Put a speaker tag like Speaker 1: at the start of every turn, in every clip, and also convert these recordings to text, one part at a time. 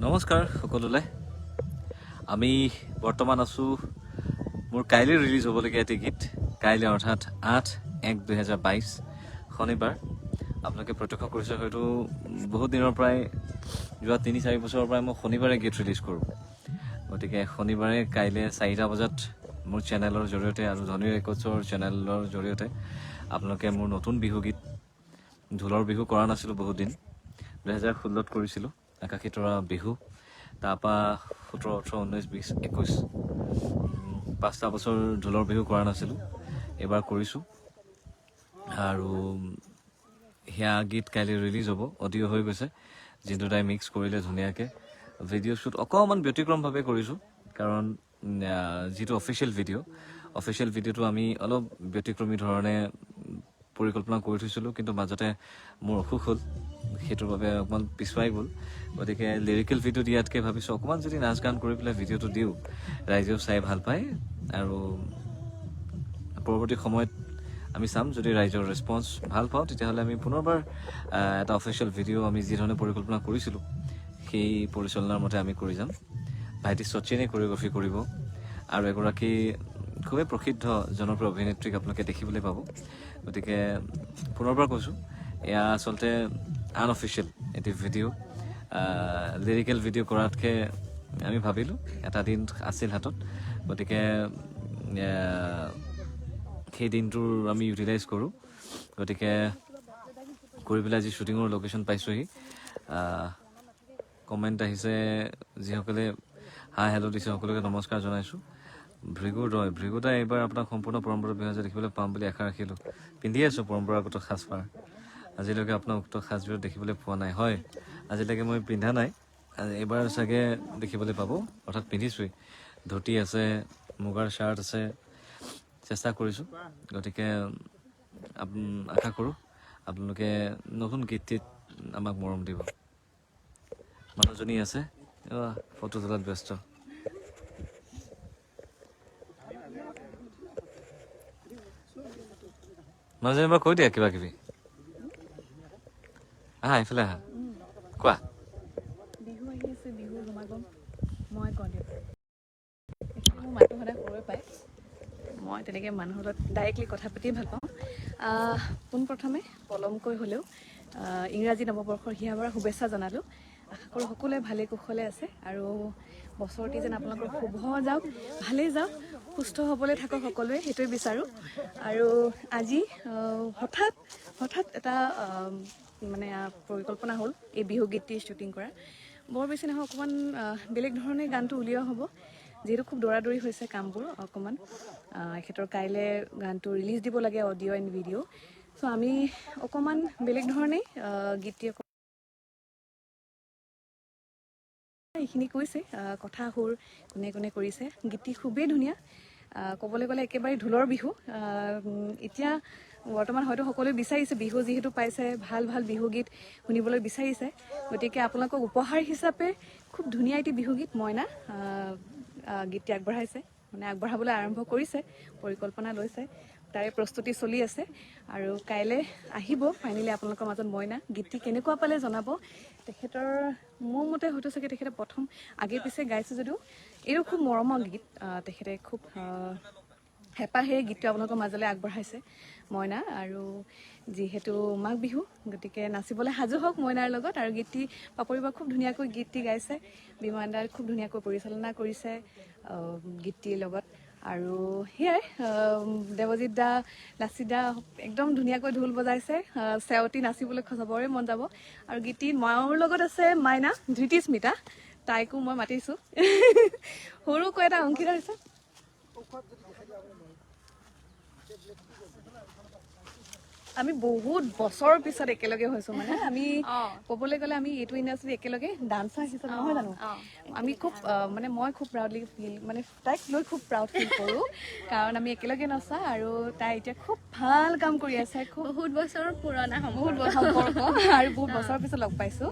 Speaker 1: নমস্কাৰ সকলোলৈ আমি বৰ্তমান আছো মোৰ কাইলৈ ৰিলিজ হ'বলগীয়া এটি গীত কাইলৈ অৰ্থাৎ 8/1/2022 শনিবাৰ আপোনালোকে প্ৰত্যক্ষ কৰিছে হয়তো বহুত দিনৰ পৰাই যোৱা 3-4 বছৰৰ পৰাই মই শনিবাৰে গীত ৰিলিজ কৰোঁ গতিকে শনিবাৰে কাইলৈ 4টা বজাত মোৰ চেনেলৰ জৰিয়তে আৰু ধনী ৰেকৰ্ডছৰ চেনেলৰ জৰিয়তে আপোনালোকে মোৰ নতুন বিহু গীত ঢোলৰ বিহু কৰা নাছিলোঁ বহুত দিন 2016ত কৰিছিলোঁ আকাশী তৰা বিহু তাৰপৰা 17, 18, 19, 20, 21 5টা বছৰ ঢোলৰ বিহু কৰা নাছিলোঁ এবাৰ কৰিছোঁ আৰু সেয়া গীত কাইলৈ ৰিলিজ হ'ব অডিঅ' হৈ গৈছে যিটো তাই মিক্স কৰিলে ধুনীয়াকৈ ভিডিঅ' শ্বুট অকণমান ব্যতিক্ৰমভাৱে কৰিছোঁ কাৰণ যিটো অফিচিয়েল ভিডিঅ'টো আমি অলপ ব্যতিক্ৰমী ধৰণে পৰিকল্পনা কৰি থৈছিলোঁ কিন্তু মাজতে মোৰ অসুখ হ'ল সেইটোৰ বাবে অকণমান পিছুৱাই গ'ল গতিকে লিৰিকেল ভিডিঅ' দিয়াতকৈ ভাবিছোঁ অকণমান যদি নাচ গান কৰি পেলাই ভিডিঅ'টো দিওঁ ৰাইজেও চাই ভাল পায় আৰু পৰৱৰ্তী সময়ত আমি চাম যদি ৰাইজৰ ৰেছপন্স ভাল পাওঁ তেতিয়াহ'লে আমি পুনৰবাৰ এটা অফিচিয়েল ভিডিঅ' আমি যি ধৰণে পৰিকল্পনা কৰিছিলোঁ সেই পৰিচালনাৰ মতে আমি কৰি যাম ভাইটি শচীনে কৰিঅগ্ৰাফী কৰিব আৰু এগৰাকী খুবেই প্ৰসিদ্ধ জনপ্ৰিয় অভিনেত্ৰীক আপোনালোকে দেখিবলৈ পাব গতিকে পুনৰবাৰ কৈছোঁ এয়া আচলতে আনঅফিচিয়েল এটি ভিডিঅ' লিৰিকেল ভিডিঅ' কৰাতকৈ আমি ভাবিলোঁ এটা দিন আছিল হাতত গতিকে সেই দিনটোৰ আমি ইউটিলাইজ কৰোঁ গতিকে কৰি পেলাই আজি শ্বুটিঙৰ লোকেশ্যন পাইছোঁহি কমেণ্ট আহিছে যিসকলে হাই হেল্ল' দিছে সকলোকে নমস্কাৰ জনাইছোঁ ভৃগুদাই এইবাৰ আপোনাক সম্পূৰ্ণ পৰম্পৰা বিহাজে দেখিবলৈ পাম বুলি আশা ৰাখিলোঁ পিন্ধি আছোঁ পৰম্পৰাগত সাজপাৰ আজিলৈকে আপোনাৰ উক্ত সাজযোৰ দেখিবলৈ পোৱা নাই হয় আজিলৈকে মই পিন্ধা নাই এইবাৰ চাগে দেখিবলৈ পাব অৰ্থাৎ পিন্ধিছোঁৱেই ধুতি আছে মুগাৰ শ্বাৰ্ট আছে চেষ্টা কৰিছোঁ গতিকে আশা কৰোঁ আপোনালোকে নতুন গীতটিত আমাক মৰম দিব মানুহজনী আছে ফটো তোলাত ব্যস্ত মানুহজনী এবাৰ কৈ দিয়া কিবা কিবি আহা এইফালে আহা কোৱা
Speaker 2: বিহু আহি আছে বিহুৰ সমাগম মই কওঁ দিয়ক মোৰ মাতটো সদায় সৰুৱে পায় মই তেনেকৈ মানুহৰ লগত ডাইৰেক্টলি কথা পাতিয়ে ভাল পাওঁ পোনপ্ৰথমে পলমকৈ হ'লেও ইংৰাজী নৱবৰ্ষৰ হিয়াভৰা শুভেচ্ছা জনালোঁ আশা কৰোঁ সকলোৱে ভালে কুশলে আছে আৰু বছৰটি যেন আপোনালোকৰ শুভ যাওক ভালেই যাওক সুস্থ হ'বলৈ থাকক সকলোৱে সেইটোৱে বিচাৰোঁ আৰু আজি হঠাৎ এটা মানে পৰিকল্পনা হ'ল এই বিহু গীতটি শ্বুটিং কৰা বৰ বেছি নহয় অকণমান বেলেগ ধৰণে গানটো উলিওৱা হ'ব যিহেতু খুব দৌৰা-দৌৰি হৈছে কামবোৰ অকণমান এখেতৰ কাইলৈ গানটো ৰিলিজ দিব লাগে অডিঅ' এণ্ড ভিডিঅ' চ' আমি অকণমান বেলেগ ধৰণেই গীতটি এইখিনি কৈছে কথা সুৰ কোনে কোনে কৰিছে গীতটি খুবেই ধুনীয়া ক'বলৈ গ'লে একেবাৰে ঢোলৰ বিহু এতিয়া বৰ্তমান হয়তো সকলোৱে বিচাৰিছে বিহু যিহেতু পাইছে ভাল বিহু গীত শুনিবলৈ বিচাৰিছে গতিকে আপোনালোকক উপহাৰ হিচাপে খুব ধুনীয়া এটি বিহু গীত মইনা গীতটি আগবঢ়াইছে মানে আগবঢ়াবলৈ আৰম্ভ কৰিছে পৰিকল্পনা লৈছে তাৰে প্ৰস্তুতি চলি আছে আৰু কাইলৈ আহিব ফাইনেলি আপোনালোকৰ মাজত মইনা গীতটি কেনেকুৱা পালে জনাব তেখেতৰ মোৰ মতে হয়তো চাগে তেখেতে প্ৰথম আগে পিছে গাইছে যদিও এইটো খুব মৰমৰ গীত তেখেতে খুব হেঁপাহেৰে গীতটো আপোনালোকৰ মাজলৈ আগবঢ়াইছে মইনা আৰু যিহেতু মাঘ বিহু গতিকে নাচিবলৈ সাজু হওক মইনাৰ লগত আৰু গীতটি পাপৰি বা খুব ধুনীয়াকৈ গীতটি গাইছে বিমান দাই খুব ধুনীয়াকৈ পৰিচালনা কৰিছে গীতটিৰ লগত আৰু সেয়াই দেৱজিৎ দা লাচিত দা একদম ধুনীয়াকৈ ঢোল বজাইছে চেৱতি নাচিবলৈ চবৰে মন যাব আৰু গীতটি মোৰ লগত আছে মাইনা ধৃতি স্মিতা তাইকো মই মাতিছোঁ সৰুকৈ এটা অংশীদাৰ হৈছে আমি বহুত বছৰৰ পিছত একেলগে হৈছোঁ মানে আমি ক'বলৈ গ'লে আমি এইটো ইণ্ডাষ্ট্ৰীত একেলগে ডান্সাৰ হিচাপে নহয় জানো আমি খুব মানে মই খুব প্ৰাউডলি ফিল মানে তাইক লৈ খুব প্ৰাউড ফিল কৰোঁ কাৰণ আমি একেলগে নচা আৰু তাই এতিয়া খুব ভাল কাম কৰি আছে খুব
Speaker 3: বহুত বছৰৰ পুৰণা
Speaker 2: বহুত সম্পৰ্ক আৰু বহুত বছৰৰ পিছত লগ পাইছোঁ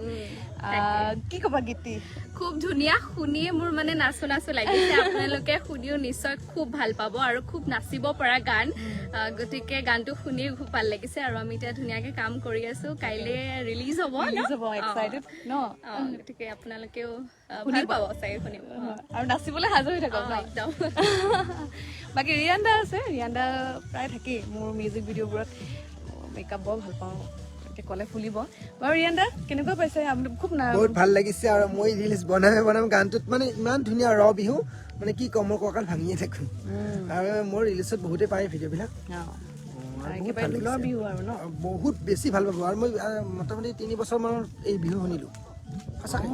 Speaker 2: কি ক'বা গীতটি
Speaker 3: খুব ধুনীয়া শুনিয়ে মোৰ মানে নাচো লাগিছে আপোনালোকে শুনিও নিশ্চয় খুব ভাল পাব আৰু খুব নাচিব পৰা গান গতিকে গানটো শুনিও খুব ভাল লাগিছে হৈছে আৰু আমি এতিয়া ধুনীয়াকে কাম কৰি আছো কাইলে ৰিলিজ হ'ব
Speaker 2: Release হ'ব, excited ন?
Speaker 3: গতিকে আপোনালোকেও ভাল পাব চাগে শুনিব
Speaker 2: আৰু নাচিবলৈ সাজু হৈ থাকক ন?
Speaker 3: একদম
Speaker 2: বাকী ৰিয়ান্দা আছে, ৰিয়ান্দা প্ৰায় থাকেই মোৰ মিউজিক ভিডিঅ'বোৰত। মেকআপ বৰ ভাল পাওঁ, এতিয়া ক'লে ফুলিব বাৰু। ৰিয়ান্দা কেনেকুৱা পাইছে? আপুনি খুব
Speaker 4: বহুত ভাল লাগিছে আৰু মই ৰিলিজ বনাম গানটোত মানে ইমান ধুনীয়া ৰ বিহু মানে কি ক'ম, মই কঁকাল ভাঙিয়ে থাকো। আৰু মোৰ ৰিলিজত বহুতে পায় ভিডিঅ'বিলাক,
Speaker 2: একেবাৰে ঢোলৰ বিহু আৰু ন?
Speaker 4: বহুত বেছি ভাল পাব। আৰু মই মোটামুটি 3 বছৰ মানৰ এই বিহু শুনিলো, সঁচাকৈ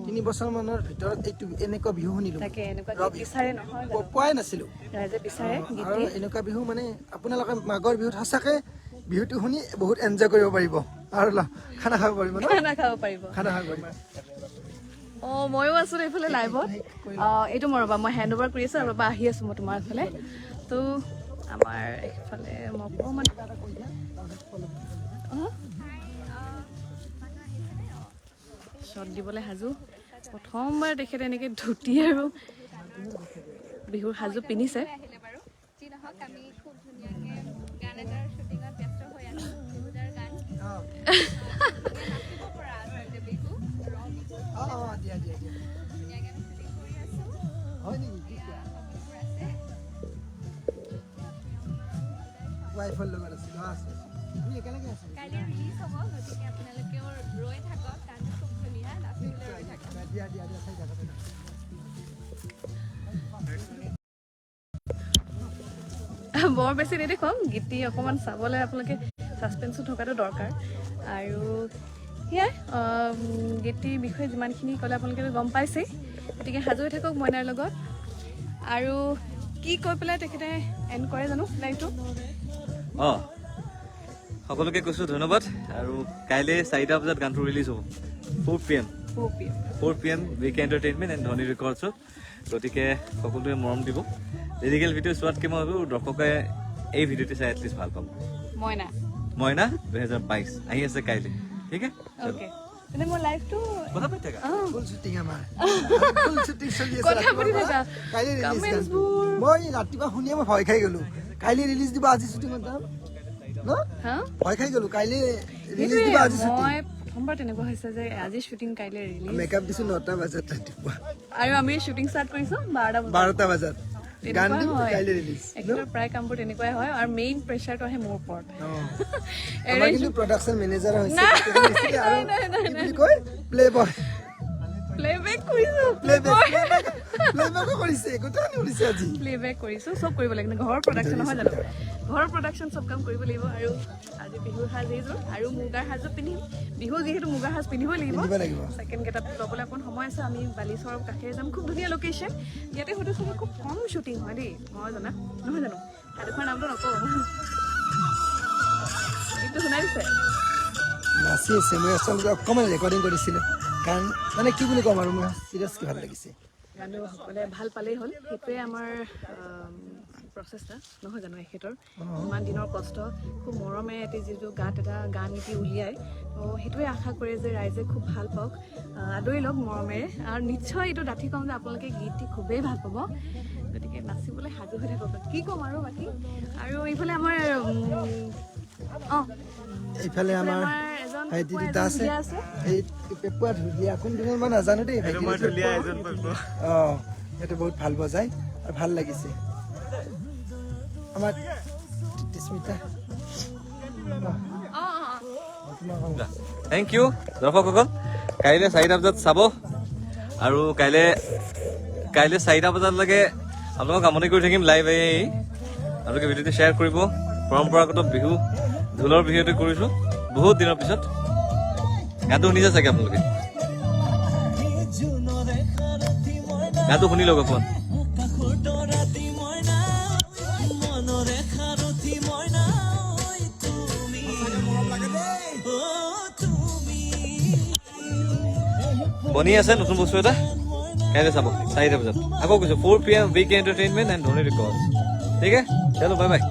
Speaker 4: 3 বছৰ মানৰ ভিতৰত এইটো এনেকুৱা বিহু শুনিলো,
Speaker 2: তাকে এনেকুৱা গীত বিচাৰে নহয় জানো?
Speaker 4: পোৱাই নাছিলো।
Speaker 2: ৰাইজে বিচাৰে গীত।
Speaker 4: আৰু এনেকুৱা বিহু মানে আপোনালোকে মাঘৰ বিহুত সঁচাকৈ বিহুটো শুনি বহুত এনজয় কৰিব পাৰিব আৰু খানা খাব পাৰিব ন?
Speaker 2: খানা খাব পাৰিব।
Speaker 4: খানা খাব পাৰিব।
Speaker 2: ময়ো আছো এইফালে লাইভত। এইটো মই ৰ'বা, মই হেণ্ড অভাৰ কৰি আছো আৰু ৰ'বা আহি আছো মই তোমাৰ এইফালে। তো আমাৰ এইফালে মই অকণমান শ্বট দিবলৈ সাজু। প্ৰথমবাৰ তেখেতে এনেকৈ ধুতি আৰু বিহুৰ সাজু পিন্ধিছে।
Speaker 3: আহিলে বাৰু যি নহওক আমি খুব ধুনীয়াকে গান এটাৰ শ্বুটিঙত ব্যস্ত হৈ আছো বিহুদাৰ গান নাচিব পৰা আচলতে বিহু ৰ বিহু
Speaker 4: দিয়া
Speaker 3: ধুনীয়াকে আমি শ্বুটিং কৰি আছো
Speaker 4: হয় নেকি?
Speaker 3: সকলোবোৰ আছে
Speaker 4: ৱাইফৰ লগত আছে, আমি একেলগে আছো।
Speaker 3: কাইলৈ ৰিলিজ হ'ব গতিকে আপোনালোকেও ৰৈ থাকক গানটো খুব ধুনীয়া নাচিবলৈ ৰৈ থাকক
Speaker 4: দিয়া চাই থাকক।
Speaker 2: বৰ বেছি নেদেখুৱাম, গীতি অকণমান চাবলৈ আপোনালোকে ছাছপেন্সো থকাটো দৰকাৰ। আৰু সেয়াই গীতিৰ বিষয়ে যিমানখিনি ক'লে আপোনালোকে গম পাইছেই, গতিকে সাজু হৈ থাকক মইনাৰ লগত। আৰু কি কৈ পেলাই তেখেতে এণ্ড কৰে জানো লাইভটো?
Speaker 1: সকলোকে কৈছোঁ ধন্যবাদ। আৰু কাইলৈ 4টা বজাত গানটো ৰিলিজ হ'ব, 4 PM 4 PM week entertainment and ধনী ৰেকৰ্ডছত। গতিকে সকলোৱে মৰম দিব। লিৰিকেল ভিডিঅ' চোৱাতকৈ মই ভাবোঁ দৰ্শকে এই ভিডিঅ'টো চাই এটলিষ্ট ভাল পাব। মইনা 2022 আহি আছে কাইলৈ, ঠিক আছে?
Speaker 2: অ'কে, তেনে মই লাইভটো
Speaker 1: কথা পাতি থাকা।
Speaker 4: ফুল শ্বুটিং আমাৰ ফুল শ্বুটিং চলি আছে।
Speaker 2: কথা পাতি থাকা।
Speaker 4: কাইলৈ ৰিলিজ
Speaker 2: কমেণ্টছবোৰ
Speaker 4: মই ৰাতিপুৱা শুনিয়ে মই ভয় খাই গ'লো। কাইলৈ ৰিলিজ দিব, আজি শ্বুটিঙত যাম ন? ভয় খাই গ'লো। কাইলৈ ৰিলিজ দিব, আজি শ্বুটিং।
Speaker 2: মই প্ৰথমবাৰ তেনেকুৱা হৈছে যে আজি শ্বুটিং কাইলৈ ৰিলিজ,
Speaker 4: মেকআপ দিছো 9টা বজাত ৰাতিপুৱা,
Speaker 2: আৰু আমি শ্বুটিং ষ্টাৰ্ট কৰিছোঁ 12টা
Speaker 4: 12টা বজাত গান দিম,
Speaker 2: হয়।
Speaker 4: কাইলৈ ৰিলিজ।
Speaker 2: একেবাৰে প্ৰায় কামবোৰ তেনেকুৱাই হয়, আৰু মেইন প্ৰেচাৰটো আহে মোৰ ওপৰত।
Speaker 4: আমাৰ কিন্তু প্ৰডাকশ্যন মেনেজাৰ হৈছে
Speaker 2: নাই,
Speaker 4: আৰু কি বুলি কয় প্লে বয়
Speaker 2: প্লেবেক কৰিছোঁ,
Speaker 4: প্লেবয়ো কৰিছে, গোটেই কৰিছে আজি।
Speaker 2: প্লেবেক কৰিছোঁ, চব কৰিব লাগে। ঘৰৰ প্ৰডাকশ্যন নহয় জানো? ঘৰৰ প্ৰডাকশ্যন চব কাম কৰিব লাগিব। আৰু আজি বিহুৰ সাজ এইযোৰ, আৰু মুগাৰ সাজো পিন্ধিম। বিহু যিহেতু মুগাৰ সাজ পিন্ধিবই লাগিব।
Speaker 4: পিন্ধিব লাগিব।
Speaker 2: ছেকেণ্ড গেটআপ ল'বলৈ অকণ সময় আছে। আমি বালিচৰৰ কাষেৰে যাম, খুব ধুনীয়া লোকেশ্যন। ইয়াতে হয়তো চাগে খুব কম শ্বুটিং হয় দেই, মই জনা নহয় জানো? ঠাইডোখৰ নামটো নকওঁ, এইটো শুনাই দিছে।
Speaker 4: নাচি আছে, মই আচলতে অকণমান ৰেকৰ্ডিং কৰিছিলোঁ, কাৰণ মানে কি বুলি ক'ম আৰু মোৰ চিৰিয়াছলি ভাল লাগিছে।
Speaker 2: গানটো সকলোৱে ভাল পালেই হ'ল, সেইটোৱে আমাৰ প্ৰচেষ্টা নহয় জানো? এখেতৰ ইমান দিনৰ কষ্ট, খুব মৰমেৰে এটি যিটো গাত এটা গান এটি উলিয়ায়, তো সেইটোৱে আশা কৰে যে ৰাইজে খুব ভাল পাওক, আদৰি লওক মৰমেৰে। আৰু নিশ্চয় এইটো ডাঠি ক'ম যে আপোনালোকে গীতটি খুবেই ভাল পাব। গতিকে নাচিবলৈ সাজু হৈ থাকক, কি ক'ম আৰু বাকী। আৰু এইফালে আমাৰ
Speaker 4: এইফালে আমাৰ
Speaker 2: এজন
Speaker 4: ভাইটি
Speaker 2: পেপুৱা
Speaker 4: দুটা
Speaker 2: এজন
Speaker 4: আছে,
Speaker 2: ঢুলীয়া আছে।
Speaker 4: এই পেপুৱা ঢুলীয়া কোনজনৰ মই নাজানো দেই। সেইটো বহুত ভাল বজায় আৰু ভাল লাগিছে। আমাৰ স্মিতা,
Speaker 1: থেংক ইউ দৰ্শকসকল। কাইলৈ 4টা বজাত চাব, আৰু কাইলৈ 4টা বজালৈকে আপোনালোকক আমনি কৰি থাকিম লাইভ আহি। আপোনালোকে ভিডিঅ'টো শ্বেয়াৰ কৰিব। পৰম্পৰাগত বিহু ঢোলৰ বিহুটো কৰিছোঁ বহুত দিনৰ পিছত। গানটো শুনিছে চাগে আপোনালোকে, গানটো শুনি লওক অকণমান। বনি আছে নতুন বস্তু এটা, কাইলৈ চাব 4টা বজাত। আকৌ কৈছোঁ 4 PM উইক এণ্টাৰটেইনমেণ্ট এণ্ড ধনী ৰেকৰ্ডছ, ঠিক আছে? চলো বাই বাই।